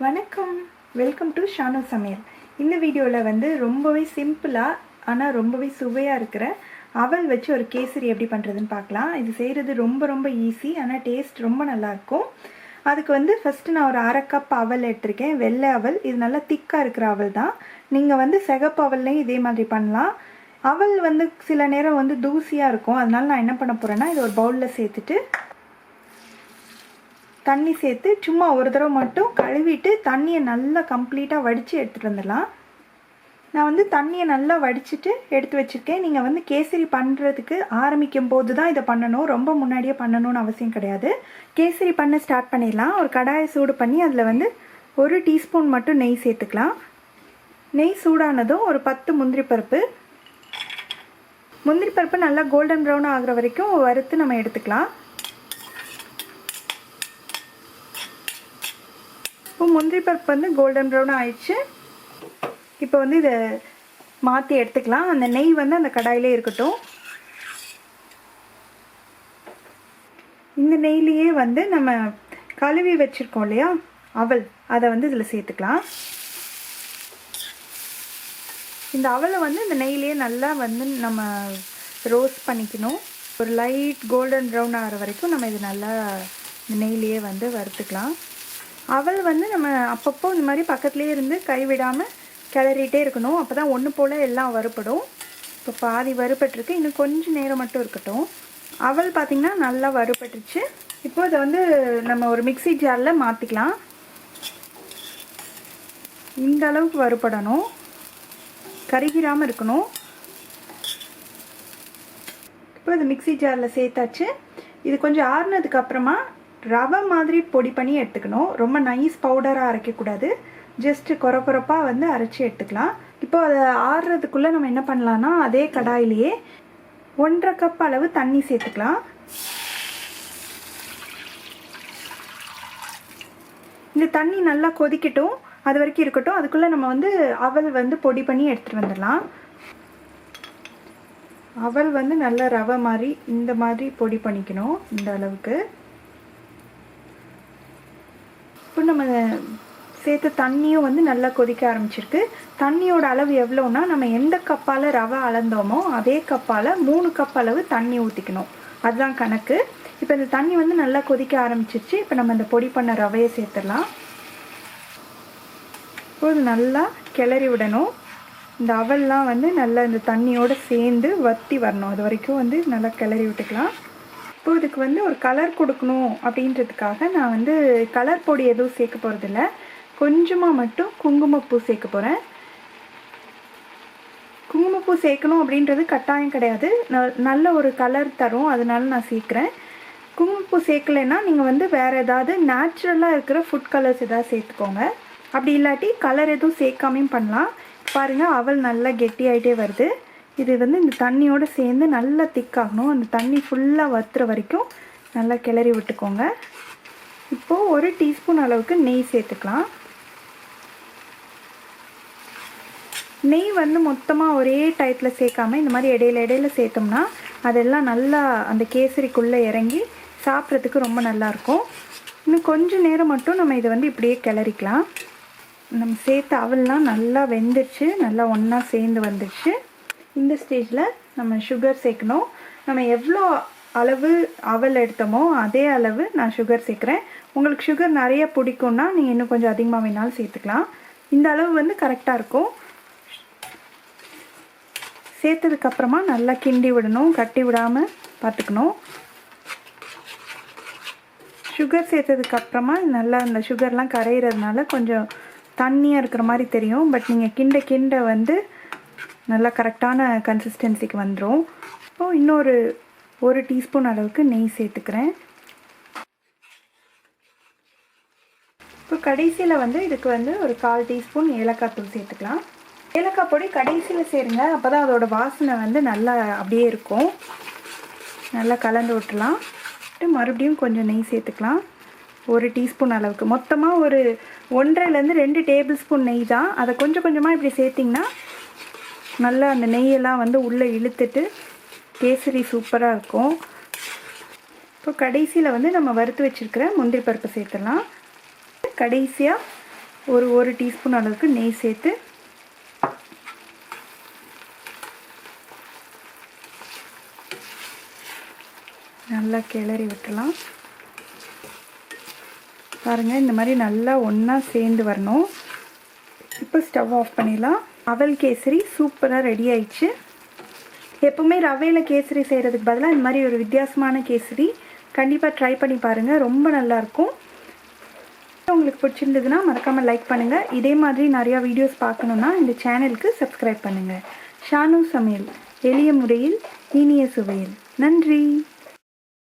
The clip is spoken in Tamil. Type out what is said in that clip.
வணக்கம், வெல்கம் டு ஷானு சமையல். இந்த வீடியோவில் வந்து ரொம்பவே சிம்பிளாக ஆனால் ரொம்பவே சுவையாக இருக்கிற அவல் வச்சு ஒரு கேசரி எப்படி பண்ணுறதுன்னு பார்க்கலாம். இது செய்கிறது ரொம்ப ஈஸி, ஆனால் டேஸ்ட் ரொம்ப நல்லாயிருக்கும். அதுக்கு வந்து ஃபஸ்ட்டு நான் ஒரு 1/2 கப் அவல் எடுத்திருக்கேன். வெள்ளை அவல், இது நல்லா திக்காக இருக்கிற அவல் தான். நீங்கள் வந்து சிகப்பு அவல்லையும் இதே மாதிரி பண்ணலாம். அவல் வந்து சில நேரம் வந்து தூசியாக இருக்கும், அதனால நான் என்ன பண்ண போகிறேன்னா இது ஒரு பவுலில் சேர்த்துட்டு தண்ணி சேர்த்து சும்மா ஒரு தடவை மட்டும் கழுவிட்டு தண்ணியை நல்லா கம்ப்ளீட்டாக வடித்து எடுத்துகிட்டு வந்துடலாம். நான் வந்து தண்ணியை நல்லா வடிச்சிட்டு எடுத்து வச்சுருக்கேன். நீங்கள் வந்து கேசரி பண்ணுறதுக்கு ஆரம்பிக்கும் போது தான் இதை பண்ணணும், ரொம்ப முன்னாடியே பண்ணணும்னு அவசியம் கிடையாது. கேசரி பண்ண ஸ்டார்ட் பண்ணிடலாம். ஒரு கடாயை சூடு பண்ணி அதில் வந்து 1 டீஸ்பூன் மட்டும் நெய் சேர்த்துக்கலாம். நெய் சூடானதும் ஒரு 10 முந்திரி பருப்பு நல்லா கோல்டன் ப்ரௌன் ஆகிற வரைக்கும் வறுத்து நம்ம எடுத்துக்கலாம். இப்போ முந்திரி பருப்பு வந்து கோல்டன் ப்ரௌன் ஆயிடுச்சு. இப்போ வந்து இதை மாற்றி எடுத்துக்கலாம். அந்த நெய் வந்து அந்த கடாயிலே இருக்கட்டும். இந்த நெய்லேயே வந்து நம்ம கழுவி வச்சுருக்கோம் இல்லையா அவல், அதை வந்து இதில் சேர்த்துக்கலாம். இந்த அவலை வந்து இந்த நெய்லேயே நல்லா வந்து நம்ம ரோஸ்ட் பண்ணிக்கணும். ஒரு லைட் கோல்டன் ப்ரௌன் ஆகிற வரைக்கும் நம்ம இது நல்லா இந்த நெய்லேயே வந்து வறுத்துக்கலாம். அவல் வந்து நம்ம அப்பப்போ இந்த மாதிரி பக்கத்துலேயே இருந்து கைவிடாமல் கிளறிட்டே இருக்கணும், அப்போ தான் ஒன்று போல் எல்லாம் வறுப்படும். இப்போ பாதி வறுப்பட்டுருக்கு, இன்னும் கொஞ்சம் நேரம் மட்டும் இருக்கட்டும். அவல் பார்த்திங்கன்னா நல்லா வறுப்பட்டுருச்சு. இப்போ இதை வந்து நம்ம ஒரு மிக்ஸி ஜாரில் மாற்றிக்கலாம். இந்த அளவுக்கு வறுப்படணும், கருகிராமல் இருக்கணும். இப்போ இது மிக்ஸி ஜாரில் சேர்த்தாச்சு. இது கொஞ்சம் ஆறுனதுக்கு அப்புறமா ரவை மாதிரி பொடி பண்ணி எடுத்துக்கணும். ரொம்ப நைஸ் பவுடராக அரைக்கக்கூடாது, ஜஸ்ட்டு கொரப்பாக வந்து அரைச்சி எடுத்துக்கலாம். இப்போ அதை ஆறுறதுக்குள்ளே நம்ம என்ன பண்ணலான்னா அதே கடாயிலேயே 1/2 கப் அளவு தண்ணி சேர்த்துக்கலாம். இந்த தண்ணி நல்லா கொதிக்கட்டும், அது வரைக்கும் இருக்கட்டும். அதுக்குள்ளே நம்ம வந்து அவல் வந்து பொடி பண்ணி எடுத்துகிட்டு வந்துடலாம். அவல் வந்து நல்லா ரவை மாதிரி இந்த மாதிரி பொடி பண்ணிக்கணும், இந்த அளவுக்கு. இப்போ நம்ம சேர்த்த தண்ணியும் வந்து நல்லா கொதிக்க ஆரம்பிச்சிருக்கு. தண்ணியோட அளவு எவ்வளோன்னா நம்ம எந்த கப்பால் ரவை அளந்தோமோ அதே கப்பால் 3 கப் அளவு தண்ணி ஊற்றிக்கணும், அதுதான் கணக்கு. இப்போ இந்த தண்ணி வந்து நல்லா கொதிக்க ஆரம்பிச்சிருச்சு. இப்போ நம்ம இந்த பொடி பண்ண ரவையை சேர்த்துடலாம். இப்போ இது நல்லா கிளறி விடணும். இந்த அவல்லாம் வந்து நல்லா இந்த தண்ணியோடு சேர்ந்து வற்றி வரணும், அது வரைக்கும் வந்து நல்லா கிளறி விட்டுக்கலாம். இப்போ இதுக்கு வந்து ஒரு கலர் கொடுக்கணும் அப்படின்றதுக்காக நான் வந்து கலர் பொடி எதுவும் சேர்க்க போகிறதில்ல, கொஞ்சமாக மட்டும் குங்குமப்பூ சேர்க்க போகிறேன். குங்குமப்பூ சேர்க்கணும் அப்படின்றது கட்டாயம் கிடையாது, நல்ல ஒரு கலர் தரும், அதனால நான் சேர்க்குறேன். குங்குமப்பூ சேர்க்கலைன்னா நீங்கள் வந்து வேறு ஏதாவது நேச்சுரலாக இருக்கிற ஃபுட் கலர்ஸ் ஏதாவது சேர்த்துக்கோங்க. அப்படி இல்லாட்டி கலர் எதுவும் சேர்க்காமையும் பண்ணலாம். பாருங்கள், அவல் நல்லா கெட்டியாகிட்டே வருது. இது வந்து இந்த தண்ணியோடு சேர்ந்து நல்லா திக்காகணும். அந்த தண்ணி ஃபுல்லாக வற்றுற வரைக்கும் நல்லா கிளறி விட்டுக்கோங்க. இப்போது 1 டீஸ்பூன் அளவுக்கு நெய் சேர்த்துக்கலாம். நெய் வந்து மொத்தமாக ஒரே டயத்தில் சேர்க்காமல் இந்த மாதிரி இடையில சேர்த்தோம்னா அதெல்லாம் நல்லா அந்த கேசரிக்குள்ளே இறங்கி சாப்பிட்றதுக்கு ரொம்ப நல்லாயிருக்கும். இன்னும் கொஞ்சம் நேரம் மட்டும் நம்ம இதை வந்து இப்படியே கிளறிக்கலாம். நம்ம சேர்த்த அவல்லாம் நல்லா வெந்துடுச்சு, நல்லா ஒன்றா சேர்ந்து வந்துடுச்சு. இந்த ஸ்டேஜில் நம்ம சுகர் சேர்க்கணும். நம்ம எவ்வளோ அளவு அவல் எடுத்தோமோ அதே அளவு நான் சுகர் சேர்க்குறேன். உங்களுக்கு சுகர் நிறைய பிடிக்கும்னா நீங்கள் இன்னும் கொஞ்சம் அதிகமாக வேணாலும் சேர்த்துக்கலாம். இந்த அளவு வந்து கரெக்டாக இருக்கும். சேர்த்ததுக்கப்புறமா நல்லா கிண்டி விடணும், கட்டி விடாமல் பார்த்துக்கணும். சுகர் சேர்த்ததுக்கப்புறமா நல்லா அந்த சுகர்லாம் கரையிறதுனால கொஞ்சம் தண்ணியாக இருக்கிற மாதிரி தெரியும். பட் நீங்கள் கிண்ட வந்து நல்லா கரெக்டான கன்சிஸ்டன்சிக்கு வந்துடும். இப்போது இன்னொரு 1 டீஸ்பூன் அளவுக்கு நெய் சேர்த்துக்கிறேன். இப்போ கடைசியில் வந்து இதுக்கு வந்து ஒரு 1/4 டீஸ்பூன் ஏலக்காய் தூள் சேர்த்துக்கலாம். ஏலக்காய் பொடி கடைசியில் சேருங்க, அப்போ தான் அதோடய வாசனை வந்து நல்லா அப்படியே இருக்கும். நல்லா கலந்து விட்டுலாம். மறுபடியும் கொஞ்சம் நெய் சேர்த்துக்கலாம், 1 டீஸ்பூன் அளவுக்கு. மொத்தமாக ஒரு 1.5லேருந்து 2 டேபிள் ஸ்பூன் நெய் தான். அதை கொஞ்சம் கொஞ்சமாக இப்படி சேர்த்திங்கன்னா நல்லா அந்த நெய்யெல்லாம் வந்து உள்ளே இழுத்துட்டு கேசரி சூப்பராக இருக்கும். இப்போ கடைசியில் வந்து நம்ம வறுத்து வச்சுருக்கிற முந்திரி பருப்பு சேர்த்துடலாம். கடைசியாக ஒரு டீஸ்பூன் அளவுக்கு நெய் சேர்த்து நல்லா கிளறி விட்டுலாம். பாருங்கள், இந்த மாதிரி நல்லா ஒன்றா சேர்ந்து வரணும். இப்போ ஸ்டவ் ஆஃப் பண்ணிடலாம். அவல் கேசரி சூப்பராக ரெடி ஆயிடுச்சு. எப்போவுமே ரவையில் கேசரி செய்கிறதுக்கு பதிலாக இந்த மாதிரி ஒரு வித்தியாசமான கேசரி கண்டிப்பாக ட்ரை பண்ணி பாருங்கள். ரொம்ப நல்லாயிருக்கும். உங்களுக்கு பிடிச்சிருந்ததுன்னா மறக்காமல் லைக் பண்ணுங்கள். இதே மாதிரி நிறையா வீடியோஸ் பார்க்கணுன்னா இந்த சேனலுக்கு சப்ஸ்கிரைப் பண்ணுங்கள். ஷானு சமையல், எளிய முறையில் இனிய சுவையில். நன்றி.